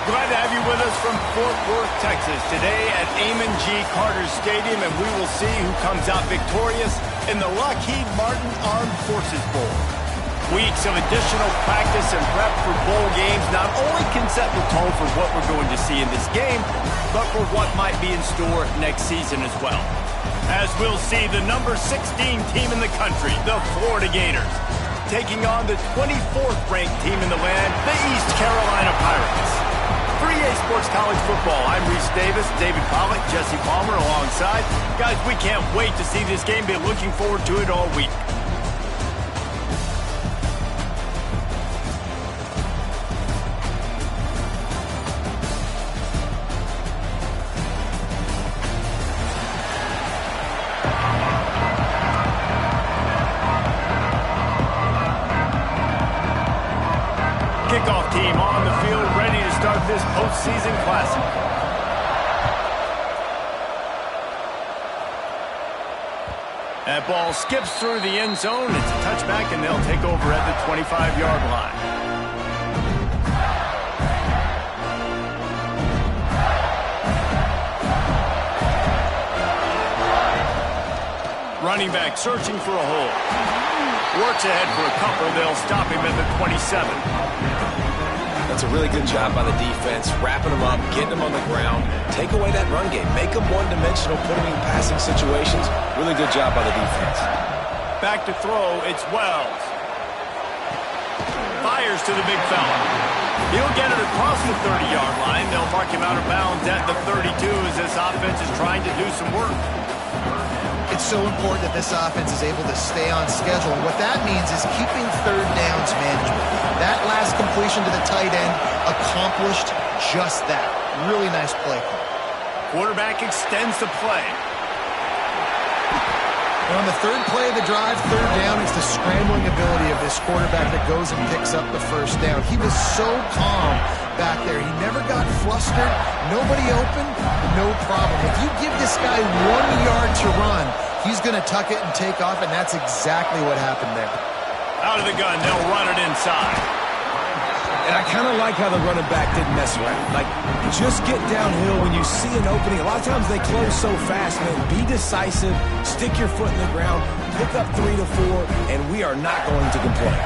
Glad to have you with us from Fort Worth, Texas, today at Amon G. Carter Stadium, and we will see who comes out victorious in the Lockheed Martin Armed Forces Bowl. Weeks of additional practice and prep for bowl games not only can set the tone for what we're going to see in this game, but for what might be in store next season as well. As we'll see the number 16 team in the country, the Florida Gators, taking on the 24th ranked team in the land, the East Carolina Pirates. For EA Sports College Football, I'm Reese Davis, David Pollock, Jesse Palmer alongside. Guys, we can't wait to see this game. Been looking forward to it all week. Kickoff team on the field, ready to start this postseason classic. That ball skips through the end zone. It's a touchback, and they'll take over at the 25-yard line. Running back searching for a hole. Works ahead for a couple. They'll stop him at the 27. That's a really good job by the defense, wrapping them up, getting them on the ground. Take away that run game. Make them one-dimensional, put them in passing situations. Really good job by the defense. Back to throw, it's Wells. Fires to the big fella. He'll get it across the 30-yard line. They'll mark him out of bounds at the 32 as this offense is trying to do some work. It's so important that this offense is able to stay on schedule. And what that means is keeping third downs manageable. That last completion to the tight end accomplished just that. Really nice play call. Quarterback extends the play. And on the third play of the drive, third down, it's the scrambling ability of this quarterback that goes and picks up the first down. He was so calm back there. He never got flustered. Nobody open, no problem. If you give this guy 1 yard to run, he's going to tuck it and take off, and that's exactly what happened there. Out of the gun, they'll run it inside. And I kind of like how the running back didn't mess around. Like, just get downhill when you see an opening. A lot of times they close so fast, man. Be decisive, stick your foot in the ground, pick up 3 to 4, and we are not going to complain.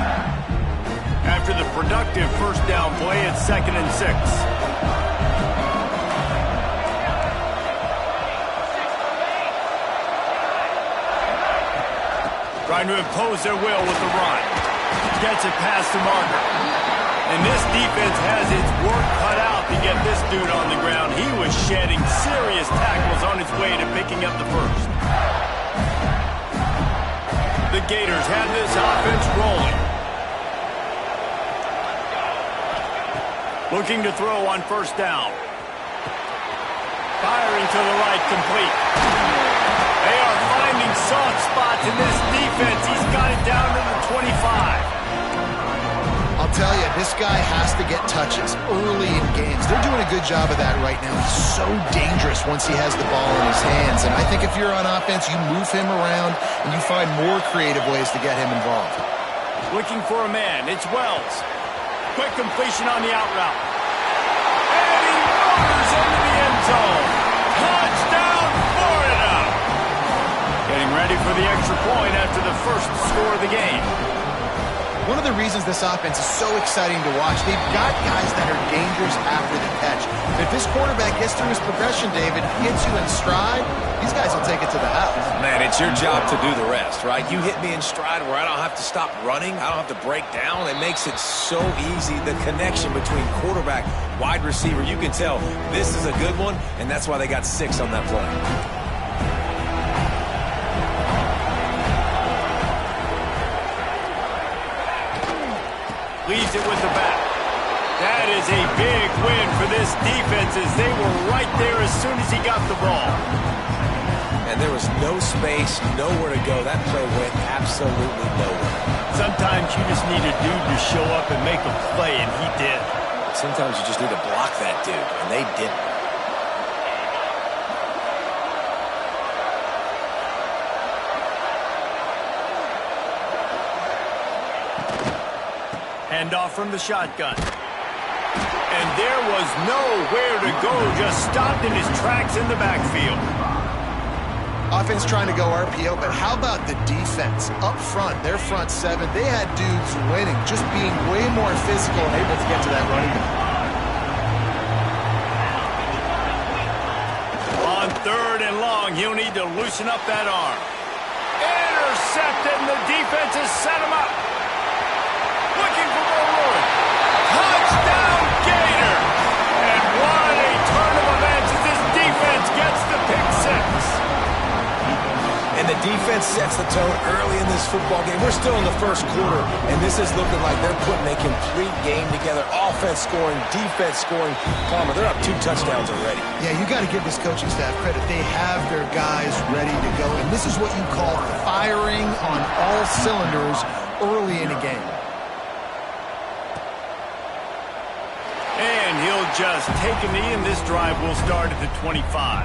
After the productive first down play, it's 2nd and 6. Trying to impose their will with the run. Gets it past the marker. And this defense has its work cut out to get this dude on the ground. He was shedding serious tackles on his way to picking up the first. The Gators have this offense rolling. Looking to throw on first down. Firing to the right, complete. They are finding soft spots in this defense. He's got it down to the 25. I'll tell you, this guy has to get touches early in games. They're doing a good job of that right now. He's so dangerous once he has the ball in his hands. And I think if you're on offense, you move him around and you find more creative ways to get him involved. Looking for a man. It's Wells. Quick completion on the out route. And he roars into the end zone. Touchdown, Florida! Getting ready for the extra point after the first score of the game. One of the reasons this offense is so exciting to watch, they've got guys that are dangerous after the catch. If this quarterback gets through his progression, David, hits you in stride, these guys will take it to the house. Man, it's your job to do the rest, right? You hit me in stride where I don't have to stop running. I don't have to break down. It makes it so easy. The connection between quarterback, wide receiver, you can tell this is a good one, and that's why they got 6 on that play. Leads it with the back. That is a big win for this defense as they were right there as soon as he got the ball. And there was no space, nowhere to go. That play went absolutely nowhere. Sometimes you just need a dude to show up and make a play, and he did. Sometimes you just need to block that dude, and they didn't. Handoff from the shotgun. And there was nowhere to go, just stopped in his tracks in the backfield. Offense trying to go RPO, but how about the defense? Up front, their front seven, they had dudes winning, just being way more physical and able to get to that running back. On 3rd and long, he'll need to loosen up that arm. Intercepted, and the defense has set him up. Looking for more room. Touchdown, Gator! And what a turn of events as this defense gets the pick six. And the defense sets the tone early in this football game. We're still in the first quarter, and this is looking like they're putting a complete game together. Offense scoring, defense scoring. Palmer, they're up 2 touchdowns already. Yeah, you got to give this coaching staff credit. They have their guys ready to go, and this is what you call firing on all cylinders early in a game. And he'll just take a knee, and this drive will start at the 25.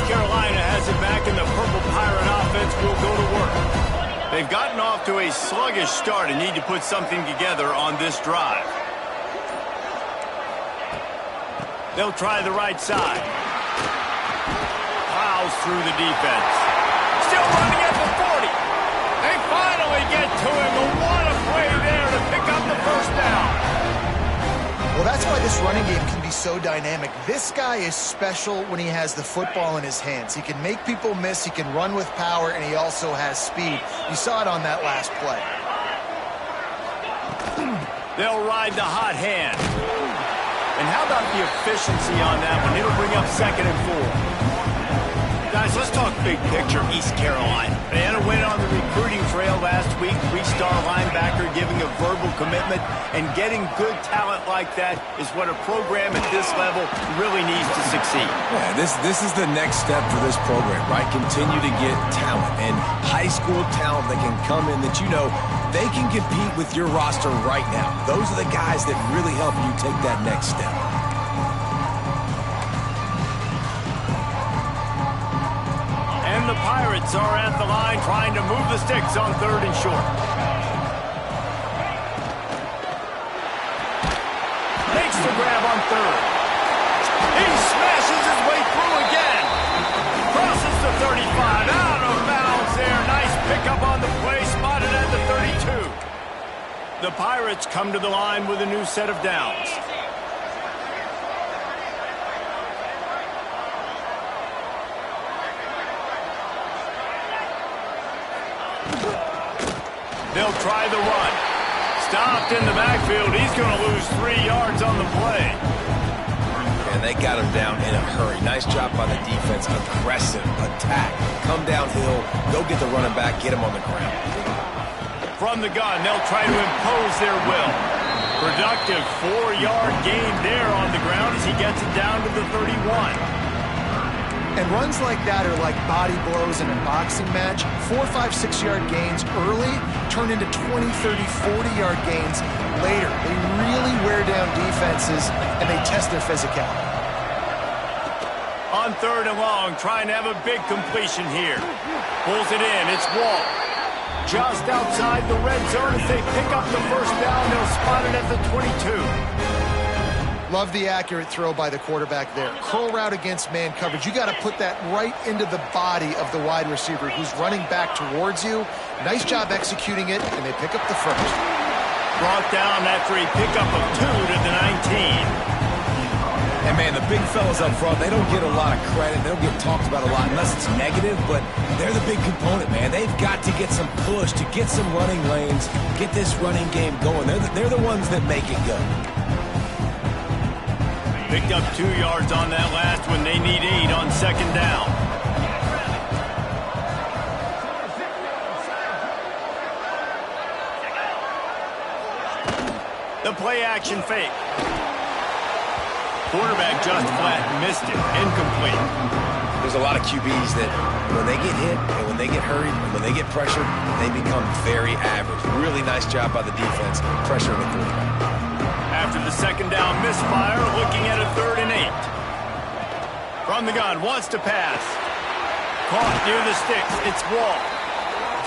Carolina has it back, and the Purple Pirate offense will go to work. They've gotten off to a sluggish start and need to put something together on this drive. They'll try the right side. Plows through the defense. Still running at the 40. They finally get to him, but what a play there to pick up the first down. Well, that's why this running game can be so dynamic. This guy is special when he has the football in his hands. He can make people miss, he can run with power, and he also has speed. You saw it on that last play. They'll ride the hot hand. And how about the efficiency on that one? It'll bring up 2nd and 4. Guys, let's talk big picture East Carolina. They had a win on the recruiting trail last week. 3-star linebacker giving a verbal commitment, and getting good talent like that is what a program at this level really needs to succeed. Yeah, this is the next step for this program, right? Continue to get talent, and high school talent that can come in that you know they can compete with your roster right now. Those are the guys that really help you take that next step. And the Pirates are at the line trying to move the sticks on 3rd and short. Makes the grab on 3rd. He smashes his way through again. Crosses the 35. Out of bounds there. Nice pickup on the play. Spotted at the 32. The Pirates come to the line with a new set of downs. They'll try the run. Stopped in the backfield. He's going to lose 3 yards on the play. And they got him down in a hurry. Nice job by the defense. Aggressive attack. Come downhill. Go get the running back. Get him on the ground. From the gun, they'll try to impose their will. Productive 4-yard gain there on the ground as he gets it down to the 31. And runs like that are like body blows in a boxing match. 4, 5, 6-yard gains early turn into 20, 30, 40-yard gains later. They really wear down defenses, and they test their physicality. On 3rd and long, trying to have a big completion here. Pulls it in. It's Walt. Just outside the red zone. If they pick up the first down, they'll spot it at the 22. Love the accurate throw by the quarterback there. Curl route against man coverage. You got to put that right into the body of the wide receiver who's running back towards you. Nice job executing it, and they pick up the first. Brought down after a pickup of 2 to the 19. And, man, the big fellas up front, they don't get a lot of credit. They don't get talked about a lot unless it's negative, but they're the big component, man. They've got to get some push, to get some running lanes, get this running game going. They're the ones that make it go. Picked up 2 yards on that last one. They need 8 on 2nd down. The play action fake. Quarterback just flat missed it. Incomplete. There's a lot of QBs that when they get hit and when they get hurried and when they get pressured, they become very average. Really nice job by the defense pressuring the quarterback. After the 2nd down misfire, looking at a 3rd and 8. From the gun, wants to pass. Caught near the sticks. It's Wall.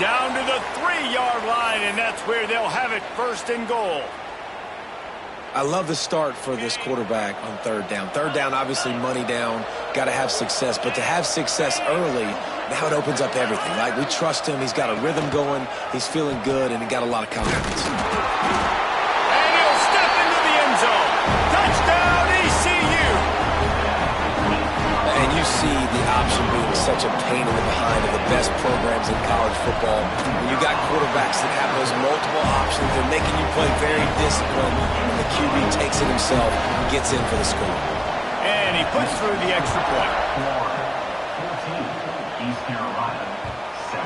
Down to the 3-yard line, and that's where they'll have it, 1st and goal. I love the start for this quarterback on 3rd down. 3rd down, obviously money down, got to have success. But to have success early, now it opens up everything. Like, we trust him. He's got a rhythm going. He's feeling good, and he got a lot of confidence. And he'll step into the end zone. Touchdown, ECU. And you see the option being such a pain in the behind of the best programs in college football. When you got quarterbacks that have those multiple options, they're making you play very disciplined, and the QB takes it himself and gets in for the score. And he puts through the extra point.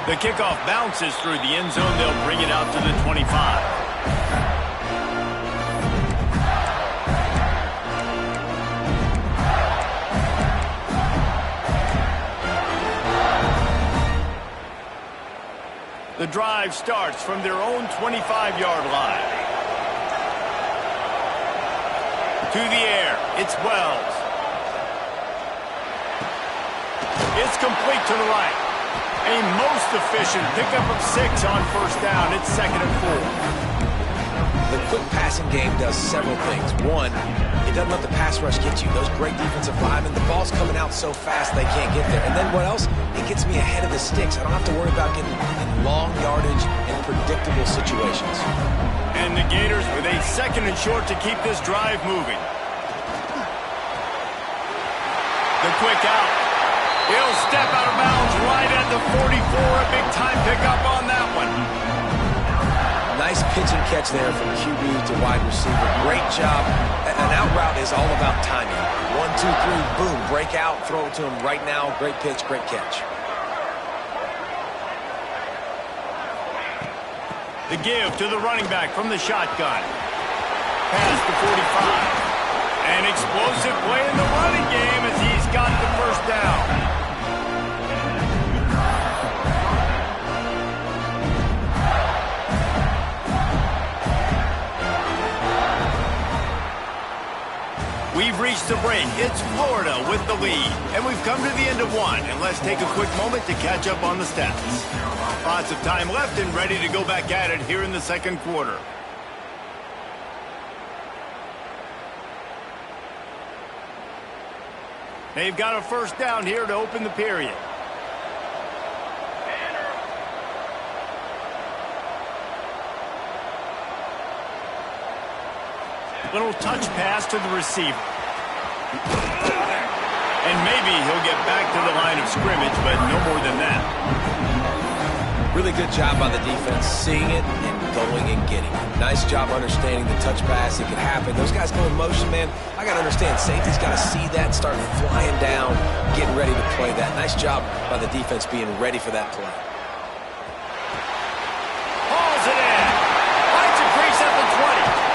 The kickoff bounces through the end zone. They'll bring it out to the 25. The drive starts from their own 25-yard line. To the air, it's Wells. It's complete to the right. A most efficient pickup of 6 on 1st down. It's 2nd and 4. The quick passing game does several things. One, it doesn't let the pass rush get you. Those great defensive linemen, the ball's coming out so fast they can't get there. And then what else? It gets me ahead of the sticks. I don't have to worry about getting in long yardage and predictable situations. And the Gators with a 2nd and short to keep this drive moving. The quick out. He'll step out of bounds right at the 44. A big-time pickup on that one. Nice pitch and catch there from QB to wide receiver. Great job. An out route is all about timing. 1, 2, 3, boom, break out, throw it to him right now. Great pitch, great catch. The give to the running back from the shotgun. Past the 45. An explosive play in the running game as he's got the 1st down. We've reached the break. It's Florida with the lead. And we've come to the end of one. And let's take a quick moment to catch up on the stats. Lots of time left and ready to go back at it here in the 2nd quarter. They've got a 1st down here to open the period. Little touch pass to the receiver. And maybe he'll get back to the line of scrimmage, but no more than that. Really good job by the defense, seeing it and going and getting it. Nice job understanding the touch pass. It could happen. Those guys go in motion, man. I got to understand, safety's got to see that, start flying down, getting ready to play that. Nice job by the defense being ready for that play. Hauls it in. Finds a crease at the 20.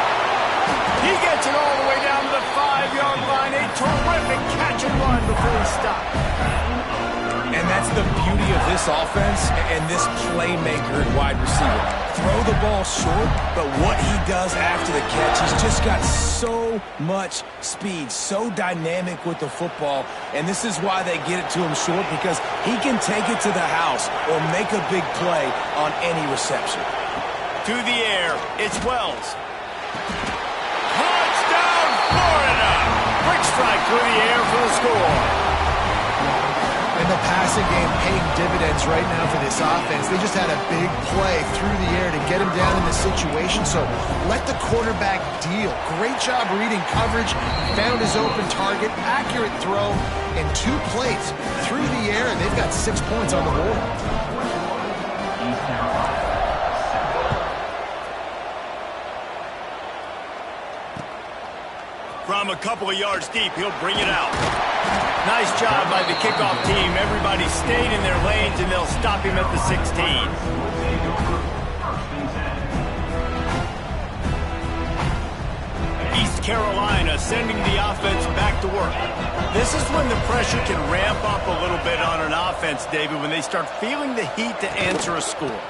He gets it all the way down to the 5-yard line. A terrific catch and run before he stopped. And that's the beauty of this offense and this playmaker and wide receiver. Throw the ball short, but what he does after the catch, he's just got so much speed, so dynamic with the football. And this is why they get it to him short, because he can take it to the house or make a big play on any reception. To the air, it's Wells. Touchdown, Florida! Quick strike through the air for the score. And the passing game paying dividends right now for this offense. They just had a big play through the air to get him down in the situation. So let the quarterback deal. Great job reading coverage. Found his open target. Accurate throw. And 2 plays through the air. And they've got 6 points on the board. From a couple of yards deep, he'll bring it out. Nice job by the kickoff team. Everybody stayed in their lanes, and they'll stop him at the 16. East Carolina sending the offense back to work. This is when the pressure can ramp up a little bit on an offense, David, when they start feeling the heat to answer a score.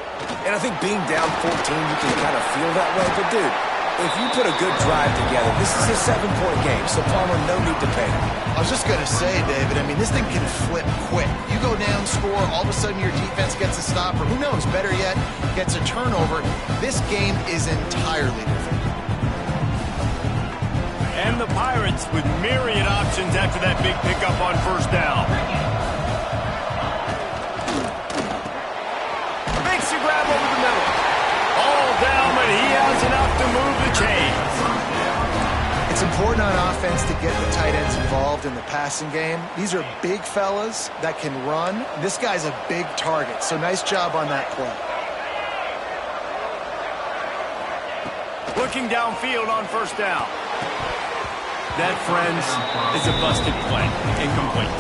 And I think being down 14, you can kind of feel that way. But, dude, If you put a good drive together, this is a 7-point game, so Palmer, no need to panic. I was just going to say, David, I mean, this thing can flip quick. You go down, score, all of a sudden your defense gets a stop, or who knows, better yet, gets a turnover. This game is entirely different. And the Pirates with myriad options after that big pickup on first down. Makes a grab over the middle. All down, but he has enough to move the chains. It's important on offense to get the tight ends involved in the passing game. These are big fellas that can run. This guy's a big target, so nice job on that play. Looking downfield on first down. That, friends, is a busted play. Incomplete.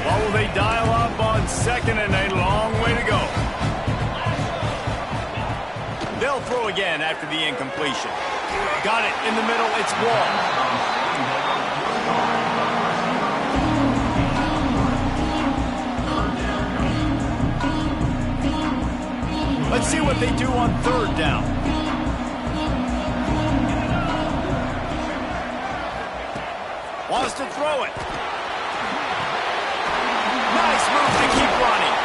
What will they dial up on second and a long way to go? They'll throw again after the incompletion. Got it in the middle. It's Wall. Let's see what they do on third down. Wants to throw it. Nice move to keep running.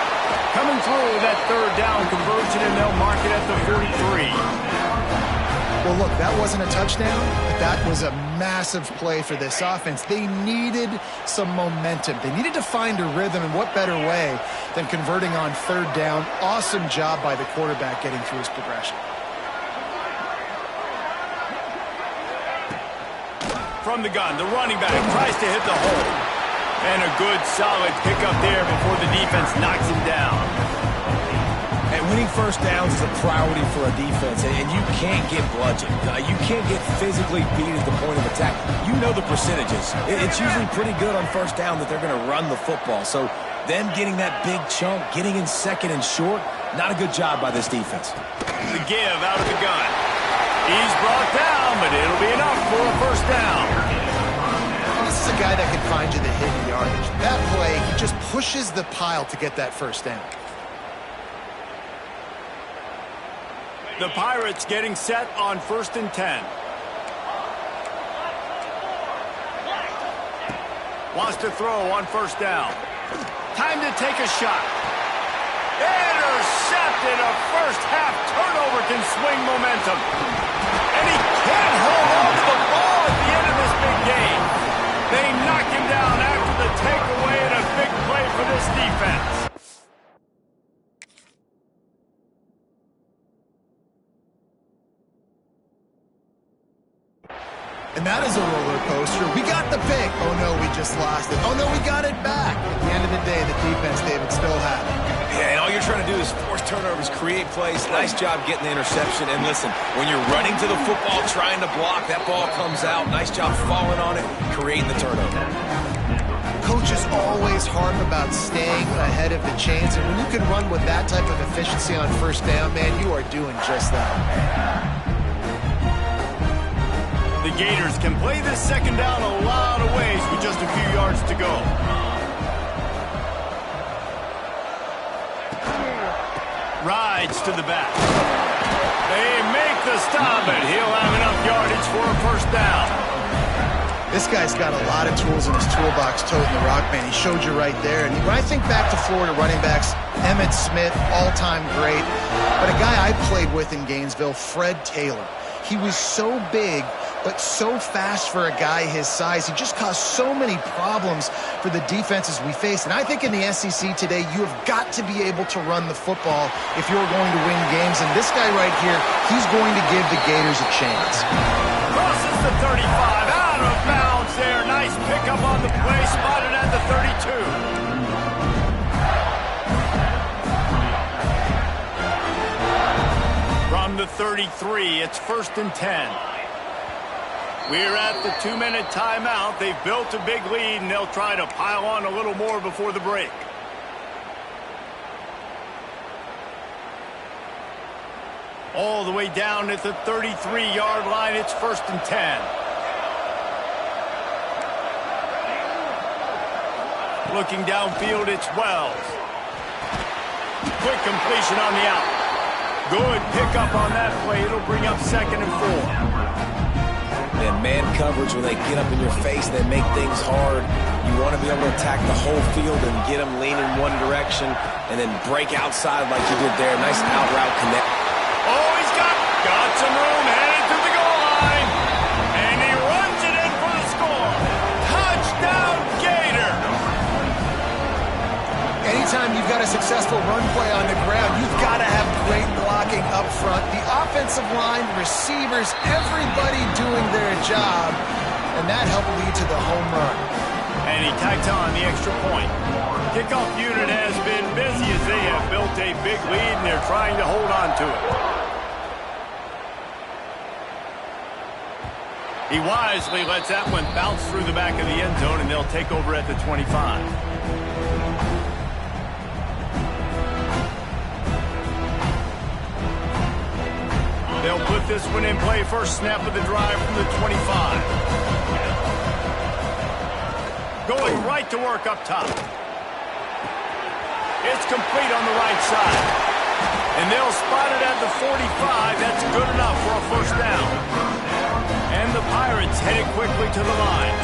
Coming through that third down conversion, and they'll mark it at the 43. Well, look, that wasn't a touchdown, but that was a massive play for this offense. They needed some momentum. They needed to find a rhythm, and what better way than converting on third down. Awesome job by the quarterback getting through his progression. From the gun, the running back tries to hit the hole. And a good, solid pickup there before the defense knocks him down. And winning first downs is a priority for a defense, and you can't get bludgeoned. You can't get physically beat at the point of attack. You know the percentages. It's usually pretty good on first down that they're going to run the football. So them getting that big chunk, getting in second and short, not a good job by this defense. The give out of the gun. He's brought down, but it'll be enough for a first down. This is a guy that can find you the hidden yardage. That play, he just pushes the pile to get that first down. The Pirates getting set on 1st and 10. Wants to throw on first down. Time to take a shot. Intercepted. A first half turnover can swing momentum. And he can't hold on to the ball at the end of this big game. They knock him down after the takeaway, and a big play for this defense. And that is a roller coaster. We got the pick. Oh, no, we just lost it. Oh, no, we got it back. At the end of the day, the defense, David, still had it. Yeah, and all you're trying to do is force turnovers, create plays. Nice job getting the interception. And listen, when you're running to the football, trying to block, that ball comes out. Nice job falling on it, creating the turnover. Coaches always harp about staying ahead of the chains. And when you can run with that type of efficiency on first down, man, you are doing just that. The Gators can play this second down a lot of ways with just a few yards to go. Rides to the back. They make the stop, and he'll have enough yardage for a first down. This guy's got a lot of tools in his toolbox, toting the rock, man. He showed you right there. And when I think back to Florida running backs, Emmitt Smith, all-time great. But a guy I played with in Gainesville, Fred Taylor. He was so big, but so fast for a guy his size. He just caused so many problems for the defenses we faced. And I think in the SEC today, you have got to be able to run the football if you're going to win games. And this guy right here, he's going to give the Gators a chance. Crosses the 35, out of bounds there. Nice pickup on the play, spotted at the 32. From the 33, it's 1st and 10. We're at the 2-minute timeout. They've built a big lead, and they'll try to pile on a little more before the break. All the way down at the 33-yard line, it's 1st and 10. Looking downfield, it's Wells. Quick completion on the out. Good pickup on that play. It'll bring up 2nd and 4. And man coverage, when they get up in your face, they make things hard. You want to be able to attack the whole field and get them leaning one direction and then break outside like you did there. Nice out route connect. Oh, he's got some room headed to the goal line. And he runs it in for the score. Touchdown, Gator. Anytime you've got a successful run play on the ground, you've got to have great blocking up front. The offensive line, receivers, everybody doing their job. And that helped lead to the home run. And he tacks on the extra point. Kickoff unit has been busy as they have built a big lead, and they're trying to hold on to it. He wisely lets that one bounce through the back of the end zone, and they'll take over at the 25. They'll put this one in play. First snap of the drive from the 25. Going right to work up top. It's complete on the right side. And they'll spot it at the 45. That's good enough for a first down. And the Pirates headed quickly to the line.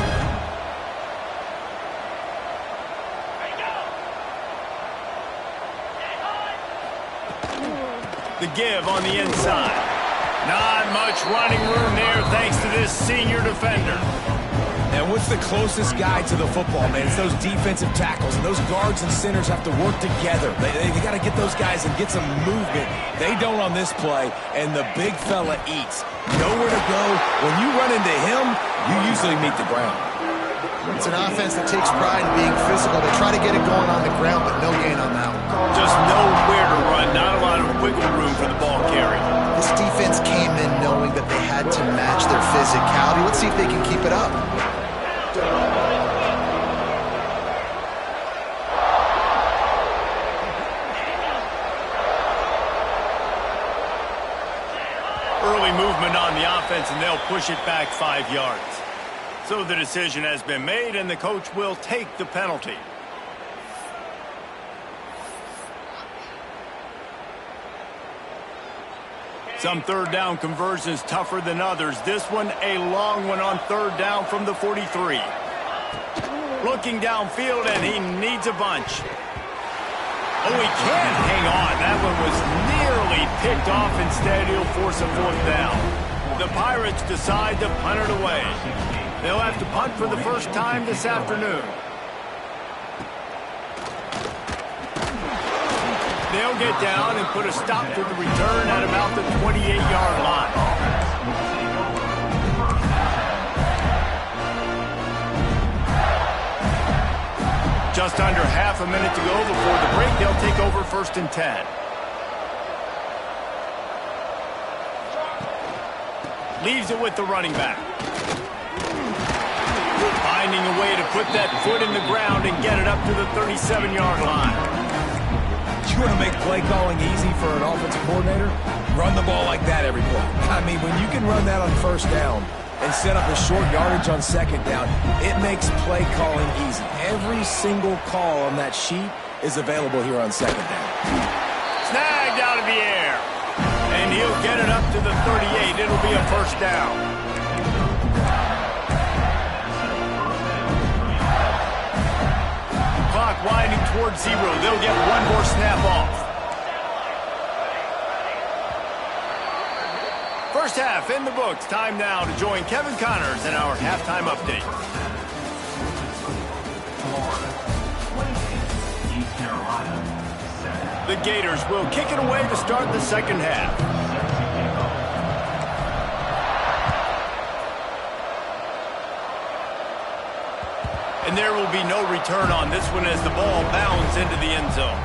The give on the inside. Not much running room there thanks to this senior defender. And what's the closest guy to the football, man? It's those defensive tackles, and those guards and centers have to work together. They got to get those guys and get some movement. They don't on this play, and the big fella eats. Nowhere to go. When you run into him, you usually meet the ground. It's an offense that takes pride in being physical. They try to get it going on the ground, but no gain on that one. Just nowhere to run. Not a lot of wiggle room for the ball carry. This defense came in knowing that they had to match their physicality. Let's see if they can keep it up. Early movement on the offense, and they'll push it back 5 yards. So the decision has been made, and the coach will take the penalty. Some third down conversions tougher than others. This one, a long one on third down from the 43. Looking downfield, and he needs a bunch. Oh, he can't hang on. That one was nearly picked off. Instead, he'll force a fourth down. The Pirates decide to punt it away. They'll have to punt for the first time this afternoon. They'll get down and put a stop to the return at about the 28-yard line. Just under half a minute to go before the break. They'll take over 1st and 10. Leaves it with the running back. Finding a way to put that foot in the ground and get it up to the 37-yard line. You want to make play calling easy for an offensive coordinator? Run the ball like that every play. I mean, when you can run that on first down and set up a short yardage on second down, it makes play calling easy. Every single call on that sheet is available here on second down. Snagged out of the air. And he'll get it up to the 38. It'll be a first down. Clock winding towards 0. They'll get one more snap off. First half in the books. Time now to join Kevin Connors in our halftime update. The Gators will kick it away to start the second half. And there will be no return on this one as the ball bounds into the end zone.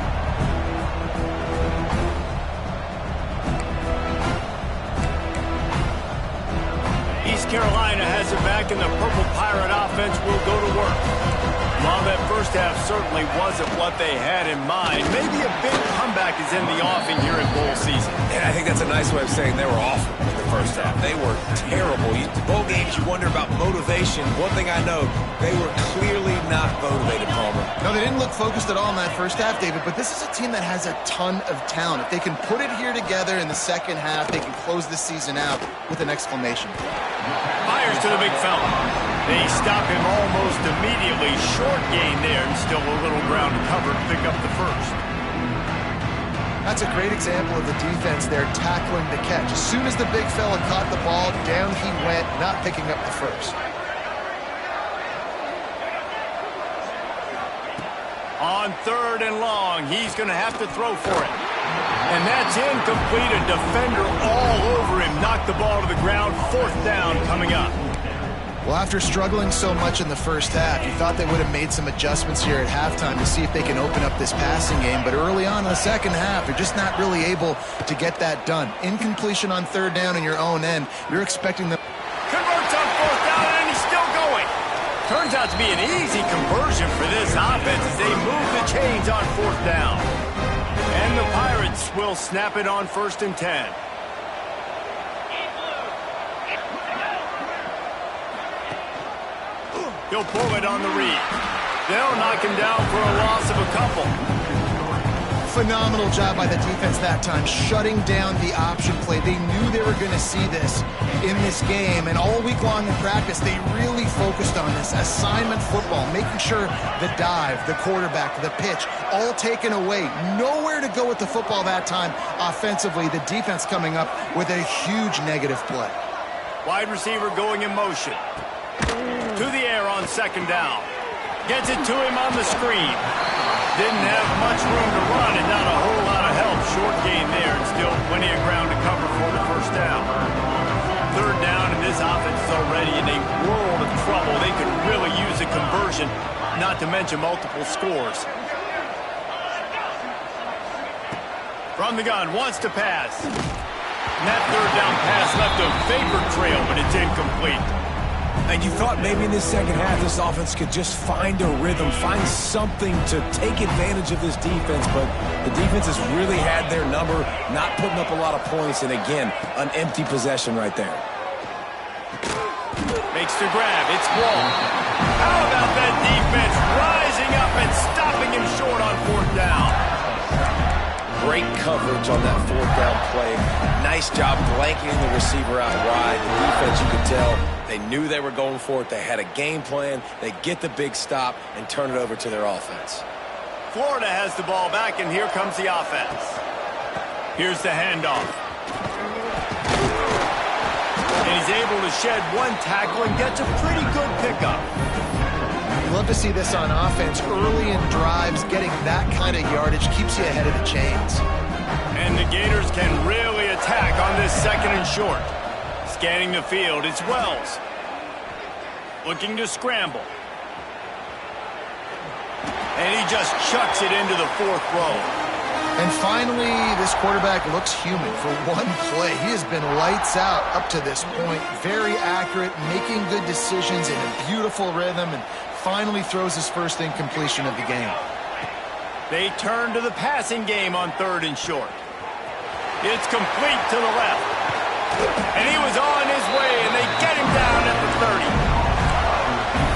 East Carolina has it back, and the Purple Pirate offense will go to work. While that first half certainly wasn't what they had in mind, maybe a big comeback is in the offing here in bowl season. And I think that's a nice way of saying they were awful in the first half. They were terrible. Bowl games, you wonder about motivation. One thing I know, they were clearly not motivated, Palmer. No, they didn't look focused at all in that first half, David, but this is a team that has a ton of talent. If they can put it here together in the second half, they can close this season out with an exclamation point. Fires to the big fella. They stop him almost immediately. Short gain there, and still a little ground to cover to pick up the first. That's a great example of the defense there tackling the catch. As soon as the big fella caught the ball, down he went, not picking up the first. On 3rd and long, he's going to have to throw for it. And that's incomplete. A defender all over him. Knocked the ball to the ground. 4th down coming up. Well, after struggling so much in the first half, you thought they would have made some adjustments here at halftime to see if they can open up this passing game. But early on in the second half, they're just not really able to get that done. Incompletion on 3rd down in your own end. You're expecting them. Converts on 4th down, and he's still going. Turns out to be an easy conversion for this offense as they move the chains on 4th down. And the Pirates will snap it on 1st and 10. He'll pull it on the read. They'll knock him down for a loss of a couple. Phenomenal job by the defense that time, shutting down the option play. They knew they were going to see this in this game, and all week long in practice, they really focused on this assignment football, making sure the dive, the quarterback, the pitch, all taken away. Nowhere to go with the football that time offensively. The defense coming up with a huge negative play. Wide receiver going in motion. To the air on 2nd down. Gets it to him on the screen. Didn't have much room to run and not a whole lot of help. Short gain there and still plenty of ground to cover for the 1st down. 3rd down, and this offense is already in a world of trouble. They could really use a conversion, not to mention multiple scores. From the gun, wants to pass. And that 3rd down pass left a vapor trail, but it's incomplete. And you thought maybe in this second half this offense could just find a rhythm, find something to take advantage of this defense, but the defense has really had their number, not putting up a lot of points, and again, an empty possession right there. Makes the grab. It's Wall. How about that defense rising up and stopping him short on 4th down? Great coverage on that 4th down play. Nice job blanketing the receiver out wide. The defense, you could tell, they knew they were going for it. They had a game plan. They get the big stop and turn it over to their offense. Florida has the ball back, and here comes the offense. Here's the handoff. And he's able to shed one tackle and gets a pretty good pickup. You love to see this on offense. Early in drives, getting that kind of yardage keeps you ahead of the chains. And the Gators can really attack on this 2nd and short. Scanning the field, it's Wells. Looking to scramble. And he just chucks it into the 4th row. And finally, this quarterback looks human for one play. He has been lights out up to this point. Very accurate, making good decisions in a beautiful rhythm, and finally throws his first incompletion of the game. They turn to the passing game on 3rd and short. It's complete to the left. And he was on his way, and they get him down at the 30.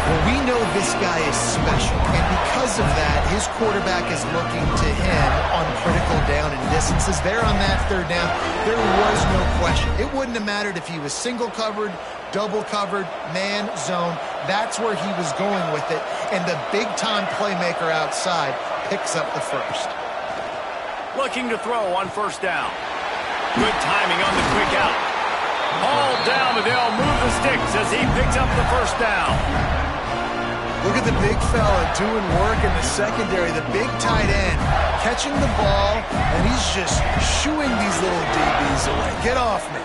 Well, we know this guy is special, and because of that, his quarterback is looking to him on critical down and distances. There on that 3rd down, there was no question. It wouldn't have mattered if he was single covered, double covered, man, zone. That's where he was going with it, and the big-time playmaker outside picks up the first. Looking to throw on 1st down. Good timing on the quick out. Hauled down, but they'll move the sticks as he picks up the 1st down. Look at the big fella doing work in the secondary, the big tight end, catching the ball, and he's just shooing these little DBs away. Get off me.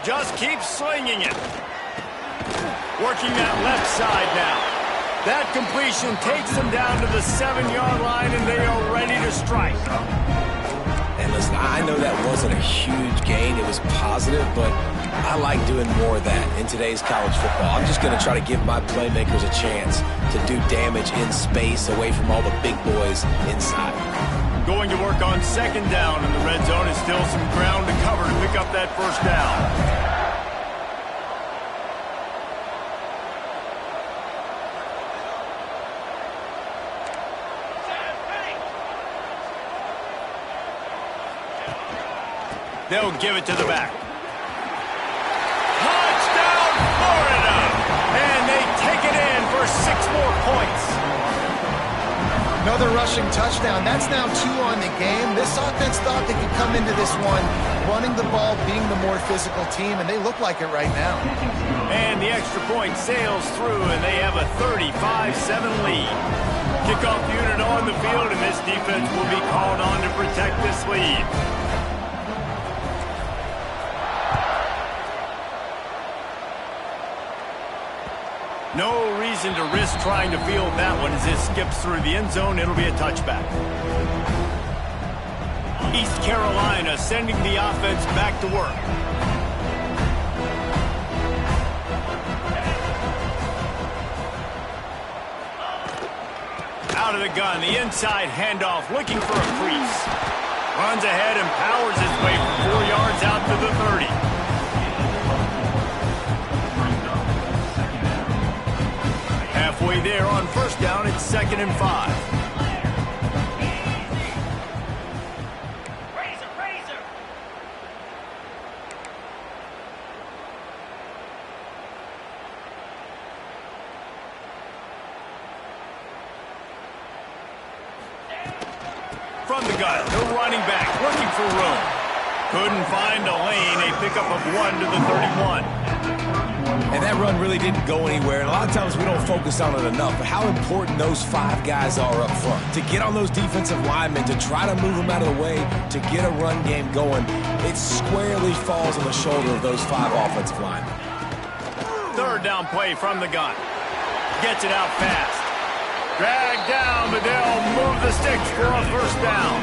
Just keep slinging it. Working that left side now. That completion takes them down to the 7-yard line, and they are ready to strike. And listen, I know that wasn't a huge gain. It was positive, but I like doing more of that in today's college football. I'm just going to try to give my playmakers a chance to do damage in space away from all the big boys inside. Going to work on second down in the red zone. Is still some ground to cover to pick up that first down. They'll give it to the back. Touchdown, Florida! And they take it in for 6 more points. Another rushing touchdown. That's now 2 on the game. This offense thought they could come into this one running the ball, being the more physical team, and they look like it right now. And the extra point sails through, and they have a 35-7 lead. Kickoff unit on the field, and this defense will be called on to protect this lead. No reason to risk trying to field that one as it skips through the end zone. It'll be a touchback. East Carolina sending the offense back to work. Out of the gun, the inside handoff, looking for a crease. Runs ahead and powers his way for 4 yards out to the 30. Halfway there on first down, it's 2nd and 5. From the gun, the running back looking for room. Couldn't find a lane. A pickup of 1 to the 31. And that run really didn't go anywhere. And a lot of times we don't focus on it enough. But how important those 5 guys are up front. To get on those defensive linemen, to try to move them out of the way, to get a run game going, it squarely falls on the shoulder of those 5 offensive linemen. 3rd down play from the gun. Gets it out fast. Dragged down, but they'll move the sticks for a first down.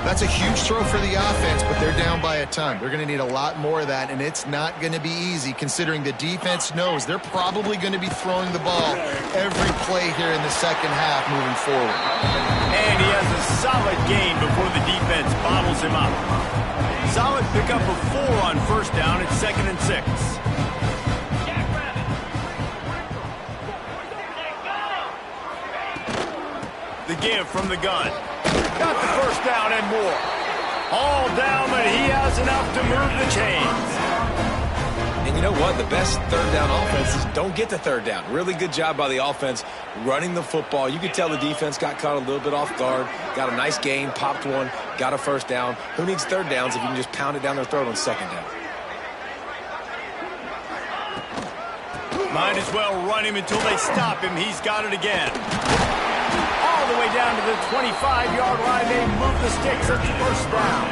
That's a huge throw for the offense, but they're down by a ton. They're going to need a lot more of that, and it's not going to be easy considering the defense knows they're probably going to be throwing the ball every play here in the second half moving forward. And he has a solid gain before the defense bottles him up. Solid pickup of 4 on first down. It's 2nd and 6. The give from the gun. Got the first down and more. All down, but he has enough to move the chains. And you know what? The best 3rd down offenses don't get the 3rd down. Really good job by the offense running the football. You could tell the defense got caught a little bit off guard. Got a nice gain, popped one, got a first down. Who needs 3rd downs if you can just pound it down their throat on 2nd down? Might as well run him until they stop him. He's got it again. All the way down to the 25-yard line. They move the sticks at the first down.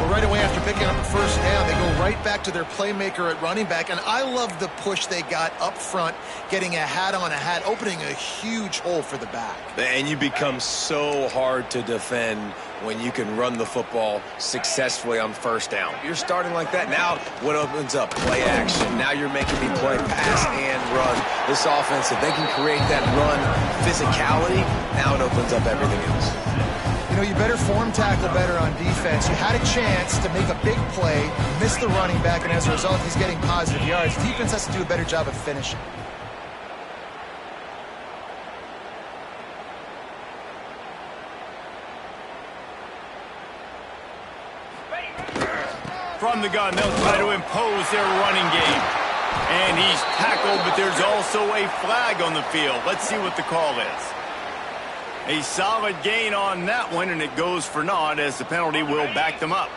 Well, right away after picking up the first down, they go right back to their playmaker at running back. And I love the push they got up front, getting a hat on a hat, opening a huge hole for the back. And you become so hard to defend when you can run the football successfully on first down. You're starting like that. Now what opens up? Play action. Now you're making me play pass and run. This offense, if they can create that run physicality, now it opens up everything else. You know, you better form tackle better on defense. You had a chance to make a big play, miss the running back, and as a result, he's getting positive yards. Defense has to do a better job of finishing. From the gun, they'll try to impose their running game. And he's tackled, but there's also a flag on the field. Let's see what the call is. A solid gain on that one, and it goes for naught as the penalty will back them up.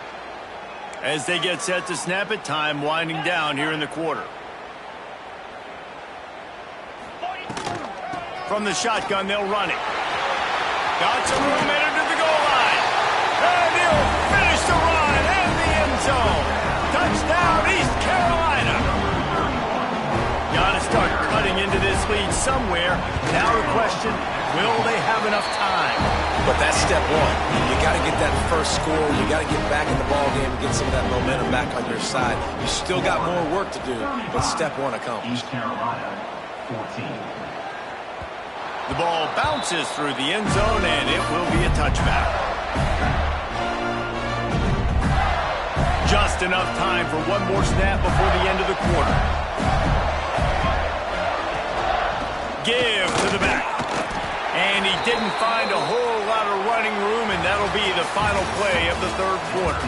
As they get set to snap it, time winding down here in the quarter. From the shotgun, they'll run it. Got some room headed to the goal line. And he'll finish the run in the end zone. Touchdown, East Carolina. Got to start cutting into this lead somewhere. Now the question, will they have enough time? But that's step one. You got to get that first score. You got to get back in the ball game and get some of that momentum back on your side. You still got more work to do, but step one accomplished. East Carolina, 14. The ball bounces through the end zone, and it will be a touchback. Just enough time for one more snap before the end of the quarter. Give to the back. And he didn't find a whole lot of running room, and that'll be the final play of the third quarter.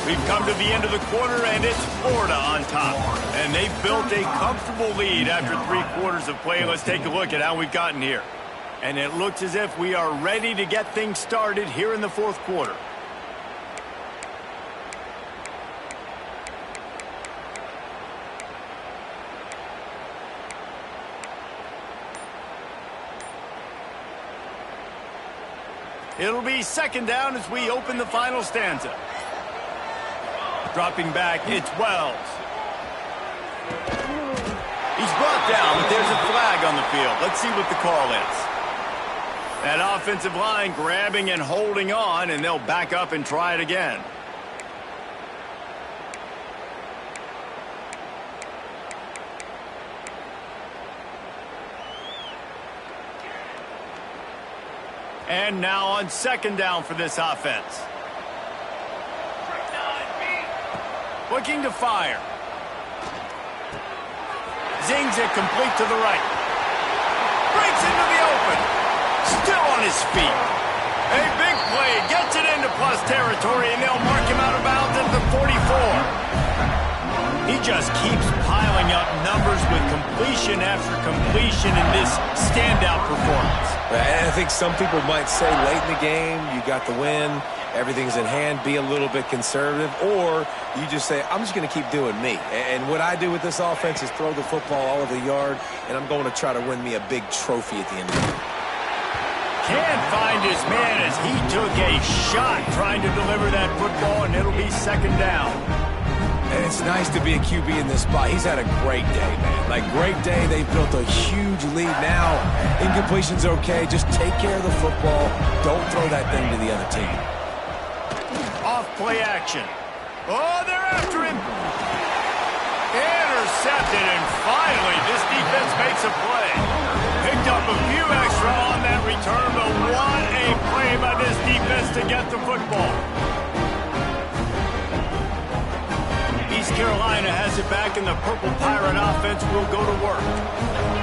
We've come to the end of the quarter, and it's Florida on top. And they've built a comfortable lead after 3 quarters of play. Let's take a look at how we've gotten here. And it looks as if we are ready to get things started here in the fourth quarter. It'll be second down as we open the final stanza. Dropping back, it's Wells. He's brought down, but there's a flag on the field. Let's see what the call is. That offensive line grabbing and holding on, and they'll back up and try it again. And now on second down for this offense. Looking to fire. Zings it complete to the right. Breaks into the open. Still on his feet. A big play. Gets it into plus territory, and they'll mark him out of bounds at the 44. He just keeps piling up numbers with completion after completion in this standout performance. And I think some people might say late in the game, you got the win, everything's in hand, be a little bit conservative, or you just say, I'm just going to keep doing me. And what I do with this offense is throw the football all over the yard, and I'm going to try to win me a big trophy at the end of the game. Can't find his man as he took a shot trying to deliver that football, and it'll be second down. And it's nice to be a QB in this spot. He's had a great day, man. Like, great day. They've built a huge lead now. Incompletion's okay. Just take care of the football. Don't throw that thing to the other team. Off play action. Oh, they're after him. Intercepted, and finally this defense makes a play. Picked up a few extra on that return, but what a play by this defense to get the football. East Carolina has it back, and the Purple Pirate offense will go to work.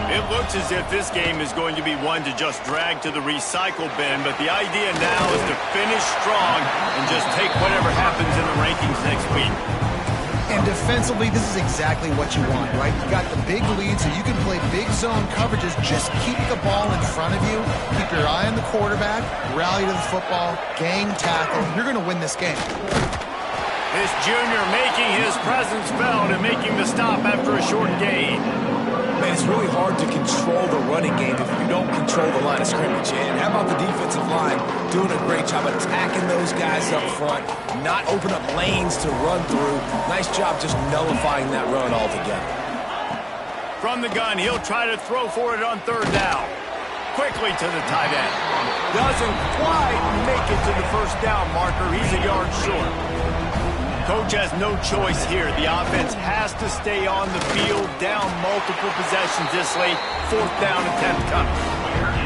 It looks as if this game is going to be one to just drag to the recycle bin, but the idea now is to finish strong and just take whatever happens in the rankings next week. And defensively, this is exactly what you want, right? You got the big lead, so you can play big zone coverages. Just keep the ball in front of you. Keep your eye on the quarterback. Rally to the football. Gang tackle. You're going to win this game. This junior making his presence felt and making the stop after a short gain. Man, it's really hard to control the running game if you don't control the line of scrimmage. And how about the defensive line doing a great job attacking those guys up front, not open up lanes to run through. Nice job just nullifying that run altogether. From the gun, he'll try to throw for it on third down. Quickly to the tight end. Doesn't quite make it to the first down marker. He's a yard short. Coach has no choice here. The offense has to stay on the field, down multiple possessions this late. Fourth down attempt coming.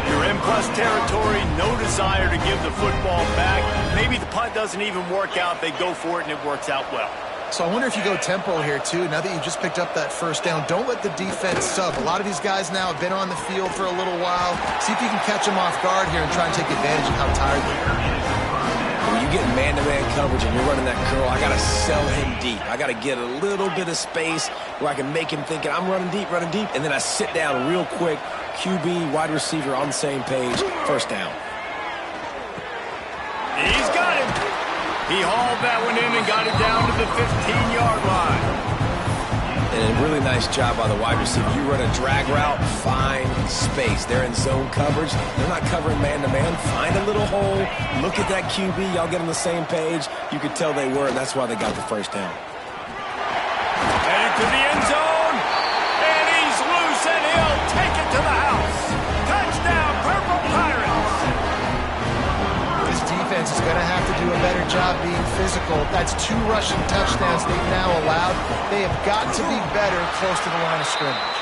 You're in plus territory, no desire to give the football back. Maybe the punt doesn't even work out. They go for it, and it works out well. So I wonder if you go tempo here, too. Now that you just picked up that first down, don't let the defense sub. A lot of these guys now have been on the field for a little while. See if you can catch them off guard here and try and take advantage of how tired they are. When you get man-to-man coverage and you're running that curl, I got to sell him deep. I got to get a little bit of space where I can make him thinking I'm running deep, and then I sit down real quick. QB, wide receiver on the same page. First down. He's got him. He hauled that one in and got it down to the 15-yard line. And a really nice job by the wide receiver. You run a drag route, find space. They're in zone coverage. They're not covering man-to-man. Find a little hole. Look at that QB. Y'all get on the same page. You could tell they were, and that's why they got the first down. Headed to the end zone. And he's loose, and he'll take it being physical. That's 2 rushing touchdowns they've now allowed. They have got to be better close to the line of scrimmage.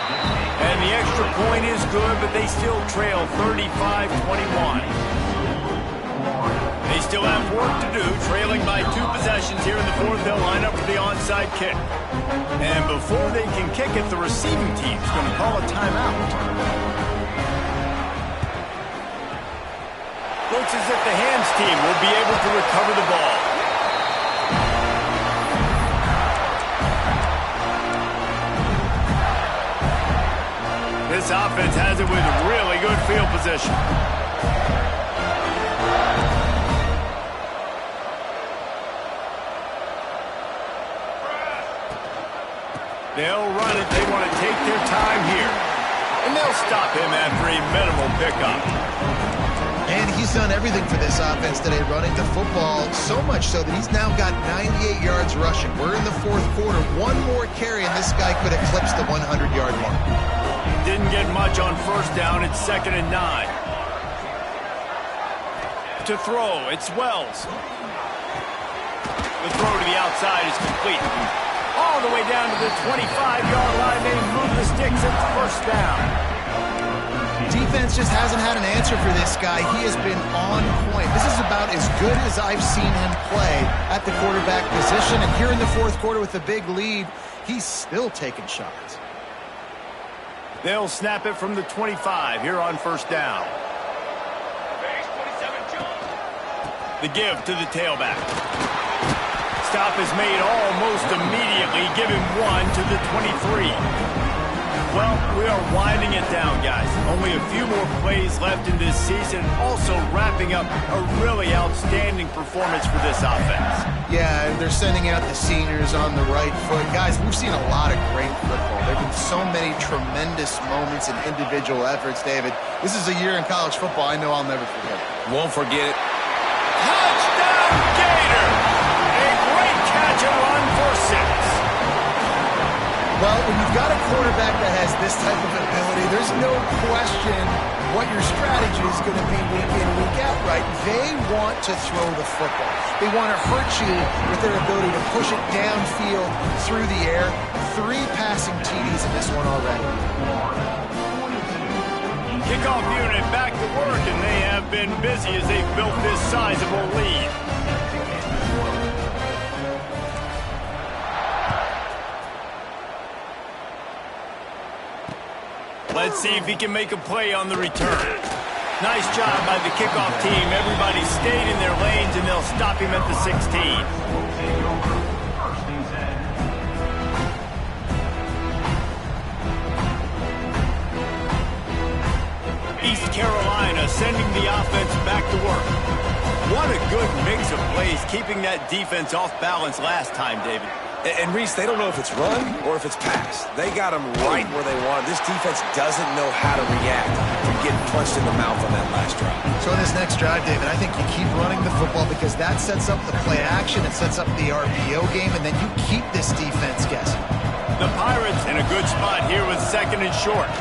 And the extra point is good, but they still trail 35-21. They still have work to do, trailing by 2 possessions here in the 4th. They'll line up for the onside kick. And before they can kick it, the receiving team's going to call a timeout. Looks as if the hands team will be able to recover the ball. This offense has it with really good field position. They'll run it. They want to take their time here. And they'll stop him after a minimal pickup. And he's done everything for this offense today, running the football, so much so that he's now got 98 yards rushing. We're in the 4th quarter. 1 more carry, and this guy could eclipse the 100-yard mark. Didn't get much on 1st down. It's 2nd and 9. To throw, it's Wells. The throw to the outside is complete. All the way down to the 25-yard line. They move the sticks at 1st down. Defense just hasn't had an answer for this guy. He has been on point. This is about as good as I've seen him play at the quarterback position. And here in the 4th quarter with a big lead, he's still taking shots. They'll snap it from the 25 here on 1st down. The give to the tailback. Stop is made almost immediately. Give him 1 to the 23. Well, we are winding it down, guys. Only a few more plays left in this season. Also wrapping up a really outstanding performance for this offense. Yeah, they're sending out the seniors on the right foot. Guys, we've seen a lot of great football. There have been so many tremendous moments and individual efforts, David. This is a year in college football I know I'll never forget. Won't forget it. Touchdown, Gator! A great catch and run for 6. Well, when you've got a quarterback that has this type of ability, there's no question what your strategy is going to be week in, week out, right? They want to throw the football. They want to hurt you with their ability to push it downfield through the air. 3 passing TDs in this one already. Kickoff unit back to work, and they have been busy as they've built this sizable lead. Let's see if he can make a play on the return. Nice job by the kickoff team. Everybody stayed in their lanes, and they'll stop him at the 16. East Carolina sending the offense back to work. What a good mix of plays, keeping that defense off balance last time, David. And Reese, they don't know if it's run or if it's pass. They got them right where they want. This defense doesn't know how to react to getting punched in the mouth on that last drive. So in this next drive, David, I think you keep running the football because that sets up the play action. It sets up the RPO game, and then you keep this defense guessing. The Pirates in a good spot here with 2nd and short.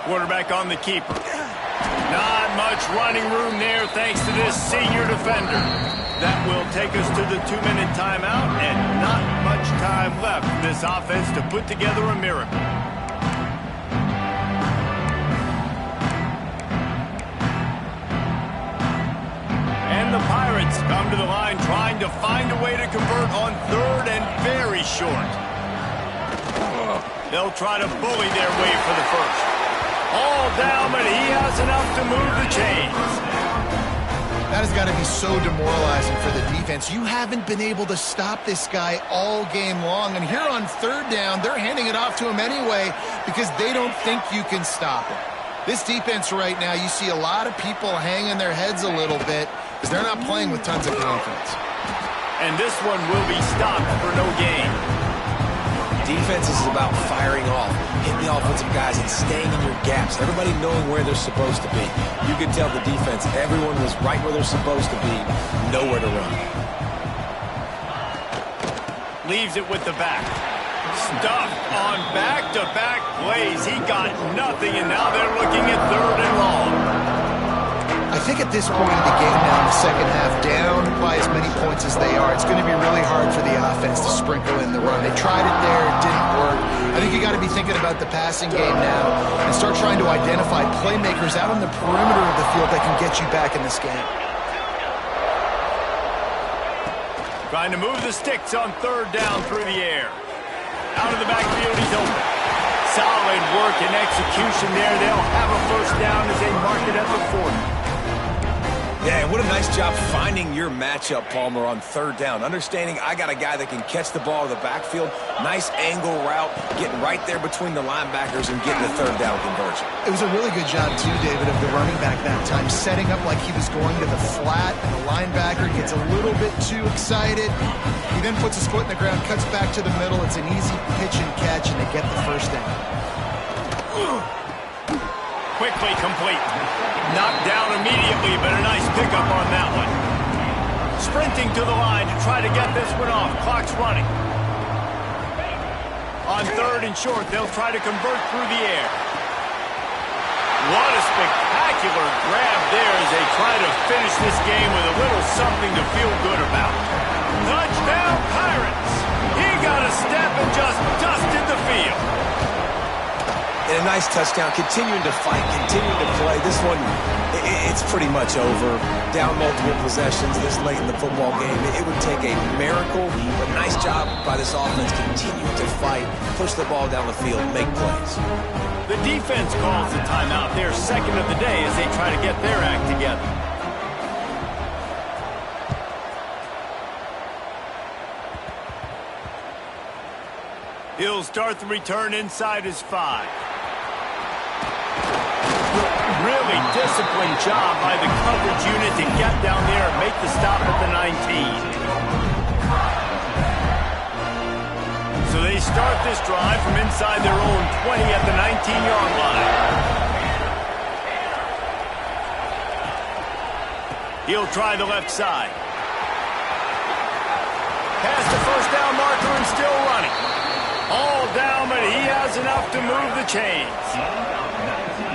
Quarterback on the keeper. Not much running room there thanks to this senior defender. That will take us to the 2-minute timeout, and not much time left for this offense to put together a miracle. And the Pirates come to the line trying to find a way to convert on 3rd and very short. They'll try to bully their way for the 1st. All down, but he has enough to move the chains. That has got to be so demoralizing for the defense. You haven't been able to stop this guy all game long. And here on 3rd down, they're handing it off to him anyway because they don't think you can stop him. This defense right now, you see a lot of people hanging their heads a little bit because they're not playing with tons of confidence. And this one will be stopped for no gain. Defense is about firing off, hitting the offensive guys, and staying in your gaps. Everybody knowing where they're supposed to be. You can tell the defense, everyone was right where they're supposed to be, nowhere to run. Leaves it with the back. Stuffed on back-to-back plays. He got nothing, and now they're looking at 3rd and long. I think think at this point of the game now in the second half, down by as many points as they are, it's going to be really hard for the offense to sprinkle in the run. They tried it there, it didn't work. I think you got to be thinking about the passing game now and start trying to identify playmakers out on the perimeter of the field that can get you back in this game. Trying to move the sticks on third down through the air. Out of the backfield, he's open. Solid work and execution there. They'll have a first down as they mark it at the 40. Yeah, and what a nice job finding your matchup, Palmer, on third down. Understanding I got a guy that can catch the ball in the backfield. Nice angle route, getting right there between the linebackers and getting the third down conversion. It was a really good job, too, David, of the running back that time, setting up like he was going to the flat, and the linebacker gets a little bit too excited. He then puts his foot in the ground, cuts back to the middle. It's an easy pitch and catch, and they get the first down. Quickly complete. Knocked down immediately, but a nice pickup on that one. Sprinting to the line to try to get this one off. Clock's running. On third and short, they'll try to convert through the air. What a spectacular grab there as they try to finish this game with a little something to feel good about. Touchdown, Pirates! He got a step and just dusted the field. And a nice touchdown, continuing to fight, continuing to play. This one, it's pretty much over. Down multiple possessions this late in the football game. It would take a miracle, but nice job by this offense continuing to fight, push the ball down the field, make plays. The defense calls the timeout, their second of the day, as they try to get their act together. He'll start the return inside his 5. Really disciplined job by the coverage unit to get down there and make the stop at the 19. So they start this drive from inside their own 20 at the 19-yard line. He'll try the left side. Past the first down marker and still running. All down, but he has enough to move the chains.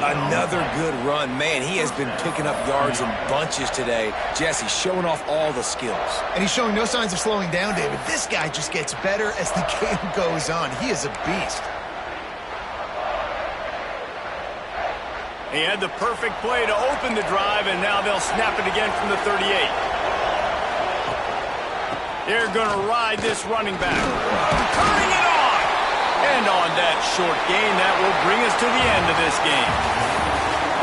Another good run. Man, he has been picking up yards in bunches today. Jesse showing off all the skills. And he's showing no signs of slowing down, David. This guy just gets better as the game goes on. He is a beast. He had the perfect play to open the drive, and now they'll snap it again from the 38. They're going to ride this running back. Turning it on! And on that short gain, that will bring us to the end of this game.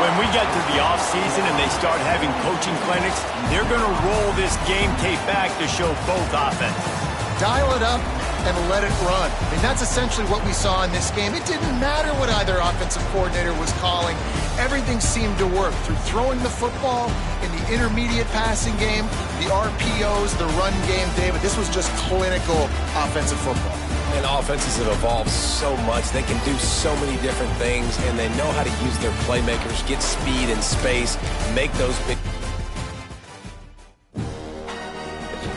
When we get to the offseason and they start having coaching clinics, they're going to roll this game tape back to show both offenses. Dial it up and let it run. I mean, that's essentially what we saw in this game. It didn't matter what either offensive coordinator was calling. Everything seemed to work through throwing the football in the intermediate passing game, the RPOs, the run game. David, this was just clinical offensive football. And offenses have evolved so much. They can do so many different things, and they know how to use their playmakers, get speed and space, make those big